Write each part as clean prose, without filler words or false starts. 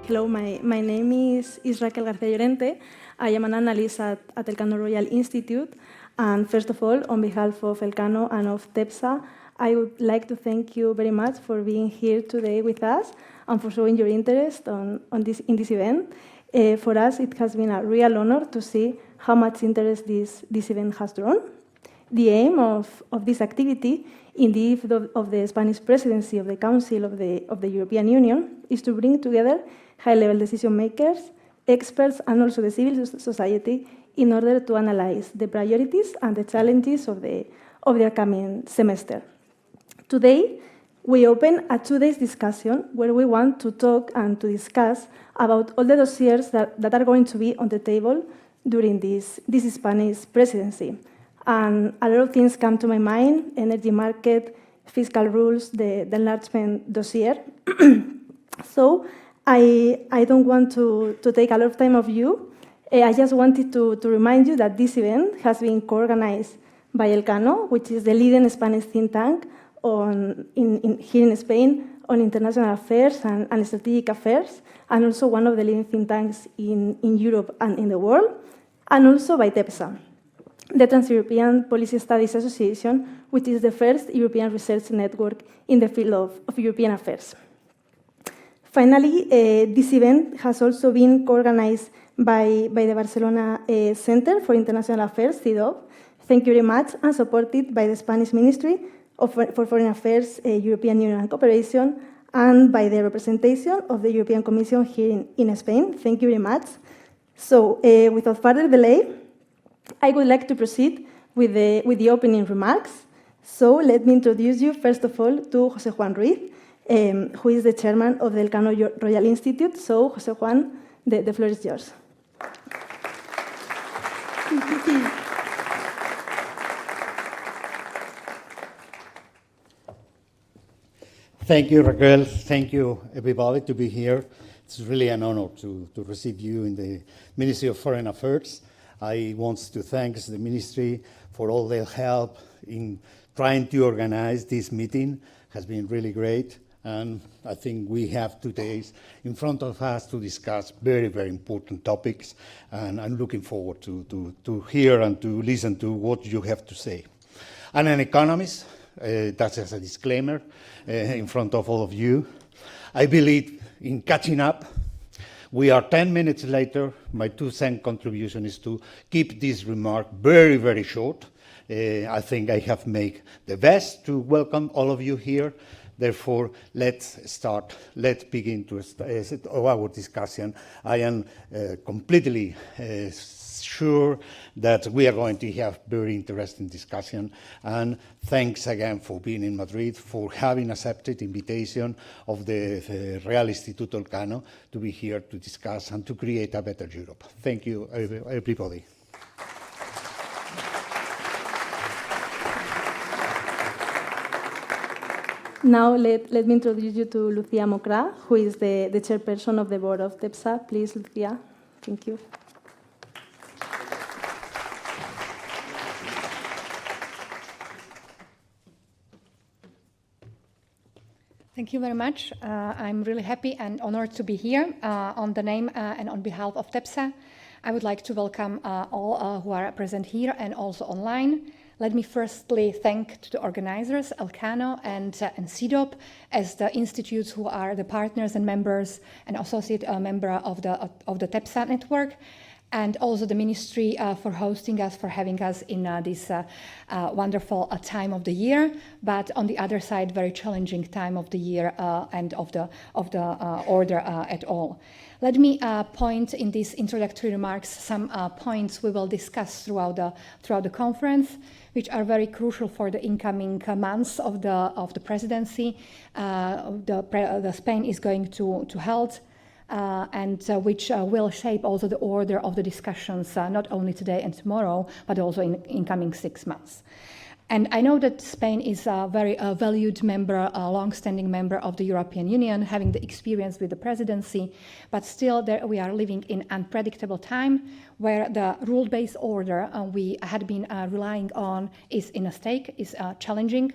Hello, my name is Raquel García Llorente. I am an analyst at Elcano Royal Institute. And first of all, on behalf of Elcano and of TEPSA, I would like to thank you very much for being here today with us and for showing your interest in this event. For us, it has been a real honor to see how much interest this event has drawn. The aim of this activity, indeed of the Spanish presidency of the Council of the European Union, is to bring together high-level decision makers, experts, and also the civil society in order to analyze the priorities and the challenges of the upcoming semester. Today, we open a 2-day discussion where we want to talk and to discuss about all the dossiers that are going to be on the table during this Spanish presidency. And a lot of things come to my mind: energy market, fiscal rules, the enlargement dossier. So I don't want to take a lot of time of you. I just wanted to remind you that this event has been co-organized by Elcano, which is the leading Spanish think tank here in Spain on international affairs and strategic affairs, and also one of the leading think tanks in Europe and in the world, and also by TEPSA, the Trans-European Policy Studies Association, which is the first European research network in the field of European affairs. Finally, this event has also been co-organized by the Barcelona Center for International Affairs, CIDOB. Thank you very much, and supported by the Spanish Ministry for Foreign Affairs, European Union and Cooperation, and by the representation of the European Commission here in Spain. Thank you very much. So, without further delay, I would like to proceed with the opening remarks. So let me introduce you, first of all, to José Juan Ruiz, who is the chairman of the Elcano Royal Institute. So, José Juan, the floor is yours. Thank you, Raquel. Thank you, everybody, to be here. It's really an honor to receive you in the Ministry of Foreign Affairs. I want to thank the Ministry for all their help in trying to organize this meeting. It has been really great. And I think we have 2 days in front of us to discuss very, very important topics. And I'm looking forward to hear and to listen to what you have to say. I'm an economist. That's as a disclaimer in front of all of you. I believe in catching up. We are 10 minutes later. My 2-cent contribution is to keep this remark very, very short. I think I have made the best to welcome all of you here. Therefore, let's start. Let's begin our discussion. I am completely sure that we are going to have very interesting discussion. And thanks again for being in Madrid, for having accepted the invitation of the Real Institute Elcano to be here to discuss and to create a better Europe. Thank you, everybody. Now let me introduce you to Lucía Mocrà, who is the chairperson of the board of TEPSA. Please, Lucía. Thank you. Thank you very much. I'm really happy and honored to be here on the name and on behalf of TEPSA. I would like to welcome all who are present here and also online. Let me firstly thank to the organizers, Elcano and CIDOB, as the institutes who are the partners and members and associate member of the TEPSA Network, and also the Ministry for hosting us, for having us in this wonderful time of the year, but on the other side, very challenging time of the year and of the order at all. Let me point in these introductory remarks some points we will discuss throughout the conference, which are very crucial for the incoming months of the presidency. The Spain is going to hold. And which will shape also the order of the discussions, not only today and tomorrow, but also in incoming 6 months. And I know that Spain is a very valued member, a long-standing member of the European Union, having the experience with the presidency, but still we are living in unpredictable time where the rule-based order we had been relying on is in a stake, is challenging.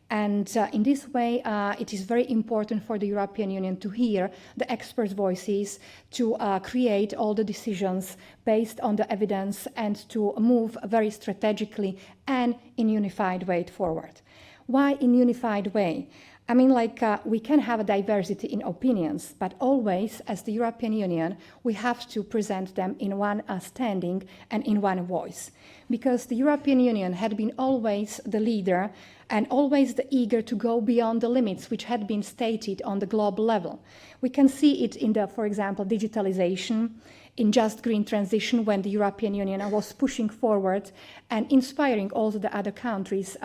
And in this way, it is very important for the European Union to hear the experts' voices, to create all the decisions based on the evidence, and to move very strategically and in unified way forward. Why in unified way? I mean, we can have a diversity in opinions, but always, as the European Union, we have to present them in one standing and in one voice. Because the European Union had been always the leader and always the eager to go beyond the limits which had been stated on the global level. We can see it in the, for example, digitalization, in just green transition, when the European Union was pushing forward and inspiring also the other countries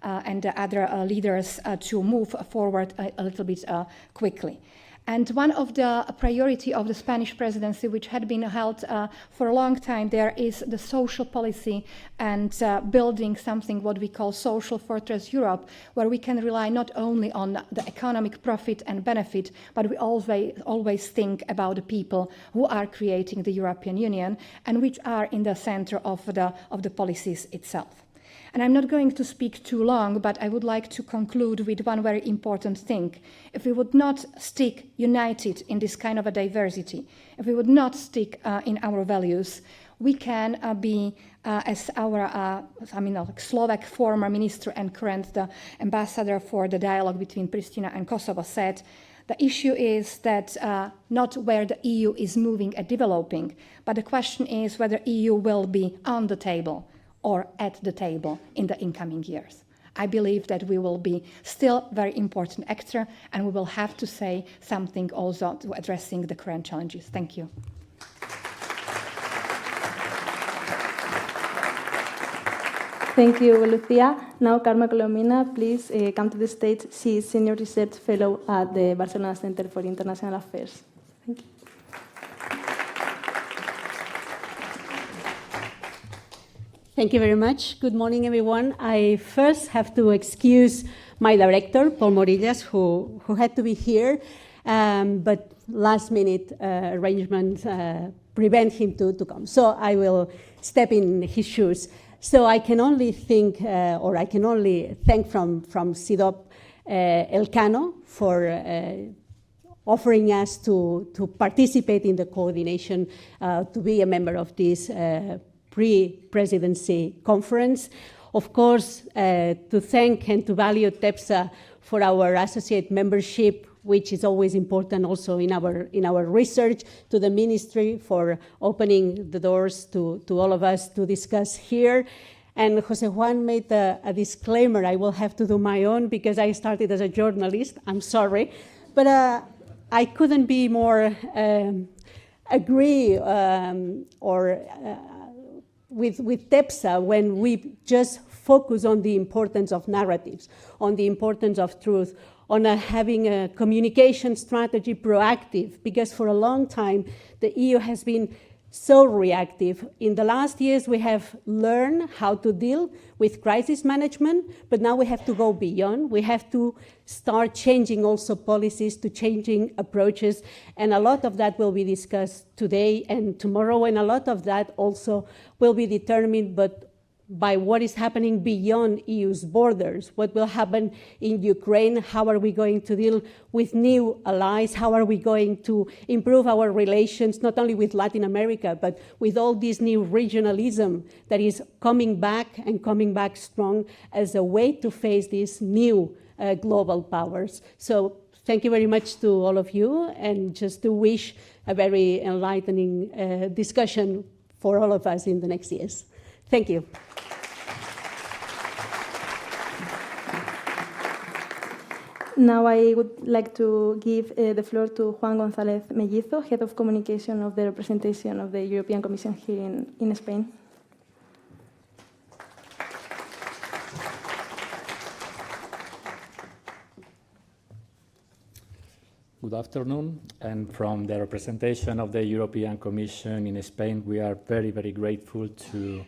and the other leaders to move forward a little bit quickly. And one of the priority of the Spanish presidency, which had been held for a long time there, is the social policy and building something what we call social fortress Europe, where we can rely not only on the economic profit and benefit, but we always think about the people who are creating the European Union and which are in the center of the policies itself. And I'm not going to speak too long, but I would like to conclude with one very important thing. If we would not stick united in this kind of a diversity, if we would not stick in our values, we can be, as our Slovak former minister and current the ambassador for the dialogue between Pristina and Kosovo said, the issue is that not where the EU is moving and developing, but the question is whether EU will be on the table or at the table in the incoming years. I believe that we will be still a very important actor, and we will have to say something also to addressing the current challenges. Thank you. Thank you, Lucia. Now, Carme Colomina, please come to the stage. She is Senior Research Fellow at the Barcelona Center for International Affairs. Thank you. Thank you very much. Good morning, everyone. I first have to excuse my director, Paul Morillas, who had to be here, but last-minute arrangements prevent him to come. So I will step in his shoes. So I can only thank from CIDOP Elcano for offering us to participate in the coordination, to be a member of this Pre-Presidency Conference. Of course, to thank and to value TEPSA for our associate membership, which is always important also in our research, to the Ministry for opening the doors to all of us to discuss here. And Jose Juan made a disclaimer. I will have to do my own because I started as a journalist. I'm sorry. But I couldn't be more agree with TEPSA when we just focus on the importance of narratives, on the importance of truth, on having a communication strategy proactive, because for a long time the EU has been so reactive. In the last years we have learned how to deal with crisis management, but now we have to go beyond. We have to start changing also policies, to changing approaches, and a lot of that will be discussed today and tomorrow, and a lot of that also will be determined by what is happening beyond EU's borders, what will happen in Ukraine, how are we going to deal with new allies, how are we going to improve our relations, not only with Latin America, but with all this new regionalism that is coming back and coming back strong as a way to face these new global powers. So thank you very much to all of you, and just to wish a very enlightening discussion for all of us in the next years. Thank you. Now I would like to give the floor to Juan González Mellizo, Head of Communication of the representation of the European Commission here in Spain. Good afternoon, and from the representation of the European Commission in Spain, we are very, very grateful to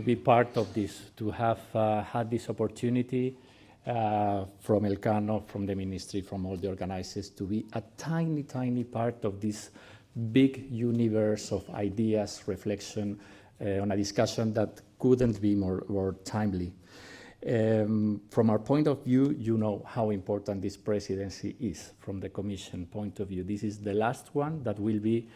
be part of this, to have had this opportunity from Elcano, from the Ministry, from all the organizers, to be a tiny, tiny part of this big universe of ideas, reflection, on a discussion that couldn't be more timely. From our point of view, you know how important this presidency is from the Commission point of view. This is the last one that will be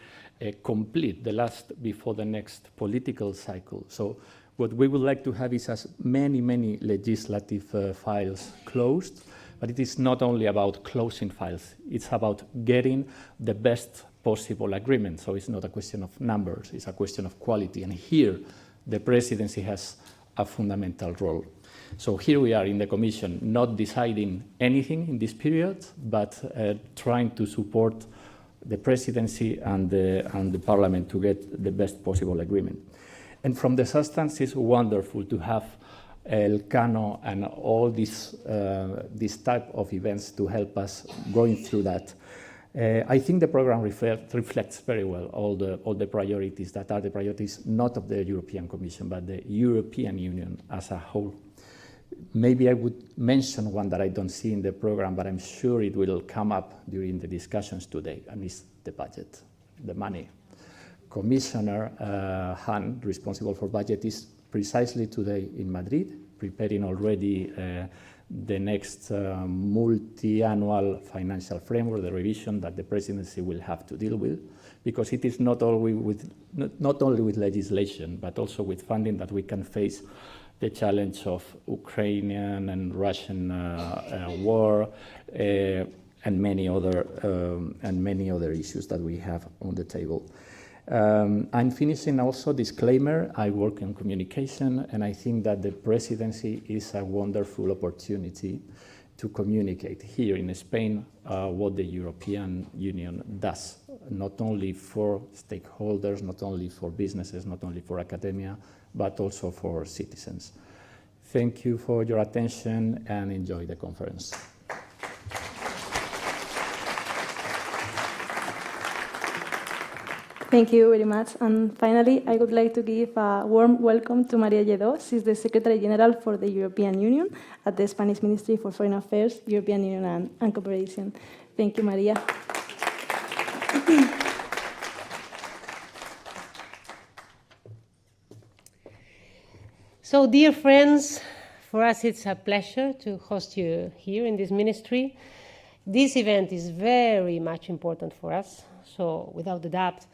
complete, the last before the next political cycle. So what we would like to have is as many legislative files closed, but it is not only about closing files, it's about getting the best possible agreement. So it's not a question of numbers, it's a question of quality. And here, the presidency has a fundamental role. So here we are in the Commission, not deciding anything in this period, but trying to support the presidency and the Parliament to get the best possible agreement. And from the substance, it's wonderful to have Elcano and all this type of events to help us going through that. I think the program reflects very well all the priorities that are the priorities not of the European Commission, but the European Union as a whole. Maybe I would mention one that I don't see in the program, but I'm sure it will come up during the discussions today, and it's the budget, the money. Commissioner Hahn, responsible for budget, is precisely today in Madrid, preparing already the next multi-annual financial framework, the revision that the presidency will have to deal with, because it is not only with legislation, but also with funding that we can face the challenge of Ukrainian and Russian war and many other issues that we have on the table. I'm finishing also disclaimer. I work in communication, and I think that the presidency is a wonderful opportunity to communicate here in Spain what the European Union does, not only for stakeholders, not only for businesses, not only for academia, but also for citizens. Thank you for your attention and enjoy the conference. Thank you very much. And finally, I would like to give a warm welcome to María Lledó. She's the Secretary General for the European Union at the Spanish Ministry for Foreign Affairs, European Union and Cooperation. Thank you, María. So, dear friends, for us it's a pleasure to host you here in this ministry. This event is very much important for us. So, without a doubt,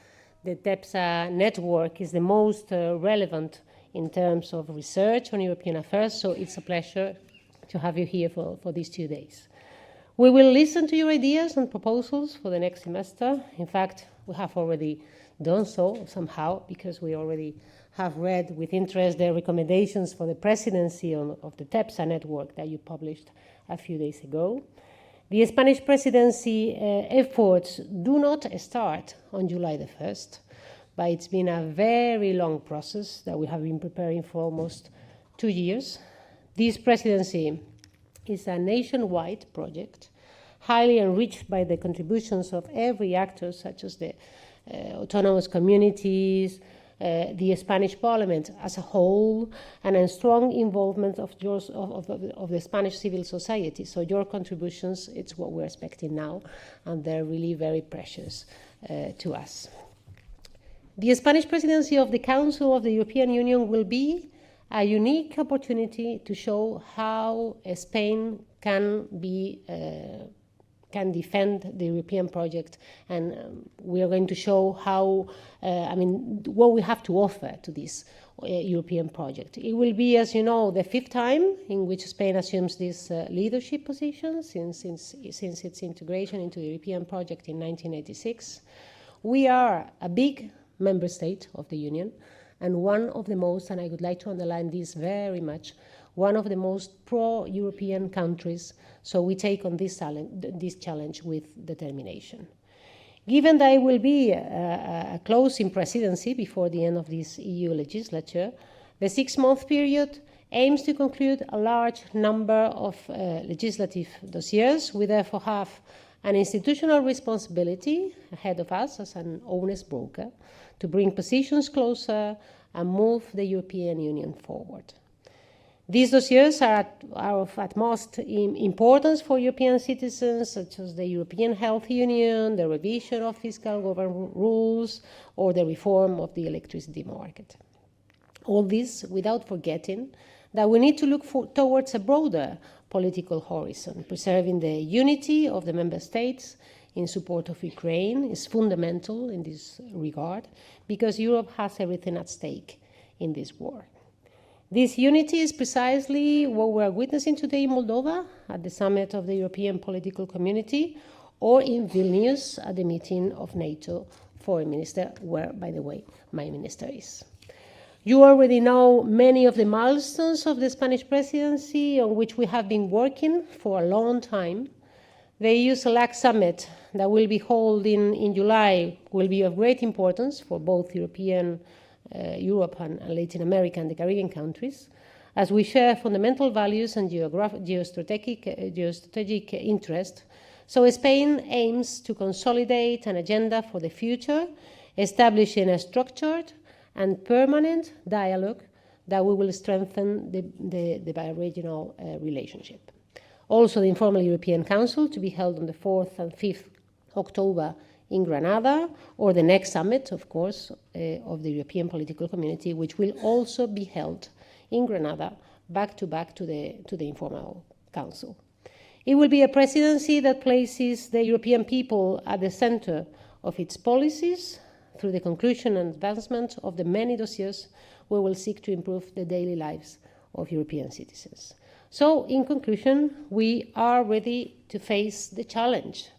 the TEPSA Network is the most relevant in terms of research on European affairs, so it's a pleasure to have you here for these 2 days. We will listen to your ideas and proposals for the next semester. In fact, we have already done so somehow, because we already have read with interest the recommendations for the presidency of the TEPSA Network that you published a few days ago. The Spanish presidency efforts do not start on July the 1st, but it's been a very long process that we have been preparing for almost 2 years. This presidency is a nationwide project, highly enriched by the contributions of every actor, such as the autonomous communities, the Spanish Parliament as a whole, and a strong involvement of the Spanish civil society. So your contributions, it's what we're expecting now, and they're really very precious to us. The Spanish presidency of the Council of the European Union will be a unique opportunity to show how Spain can defend the European project, and we are going to show how, what we have to offer to this European project. It will be, as you know, the 5th time in which Spain assumes this leadership position since its integration into the European project in 1986. We are a big member state of the Union, and one of the most, and I would like to underline this very much, one of the most pro-European countries, so we take on this challenge with determination. Given that it will be a closing presidency before the end of this EU legislature, the 6-month period aims to conclude a large number of legislative dossiers. We therefore have an institutional responsibility ahead of us as an honest broker to bring positions closer and move the European Union forward. These dossiers are of utmost importance for European citizens, such as the European Health Union, the revision of fiscal government rules, or the reform of the electricity market. All this without forgetting that we need to look towards a broader political horizon. Preserving the unity of the member states in support of Ukraine is fundamental in this regard, because Europe has everything at stake in this war. This unity is precisely what we are witnessing today in Moldova at the summit of the European Political Community, or in Vilnius at the meeting of NATO Foreign Minister, where, by the way, my minister is. You already know many of the milestones of the Spanish presidency on which we have been working for a long time. The EU-SELAC summit that will be held in July will be of great importance for both Europe and Latin America and the Caribbean countries, as we share fundamental values and geostrategic interest. So Spain aims to consolidate an agenda for the future, establishing a structured and permanent dialogue that we will strengthen the bi-regional relationship. Also, the informal European Council, to be held on the 4th and 5th October in Granada, or the next summit, of course, of the European Political Community, which will also be held in Granada, back-to-back to the informal Council. It will be a presidency that places the European people at the center of its policies through the conclusion and advancement of the many dossiers we will seek to improve the daily lives of European citizens. So, in conclusion, we are ready to face the challenge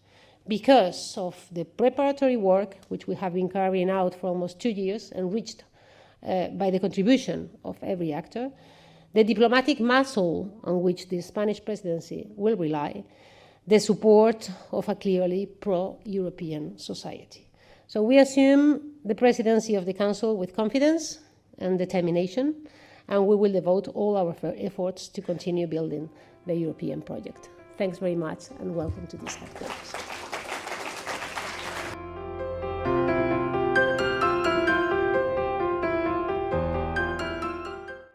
because of the preparatory work which we have been carrying out for almost 2 years, enriched by the contribution of every actor, the diplomatic muscle on which the Spanish presidency will rely, the support of a clearly pro-European society. So we assume the presidency of the Council with confidence and determination, and we will devote all our efforts to continue building the European project. Thanks very much, and welcome to this headquarters.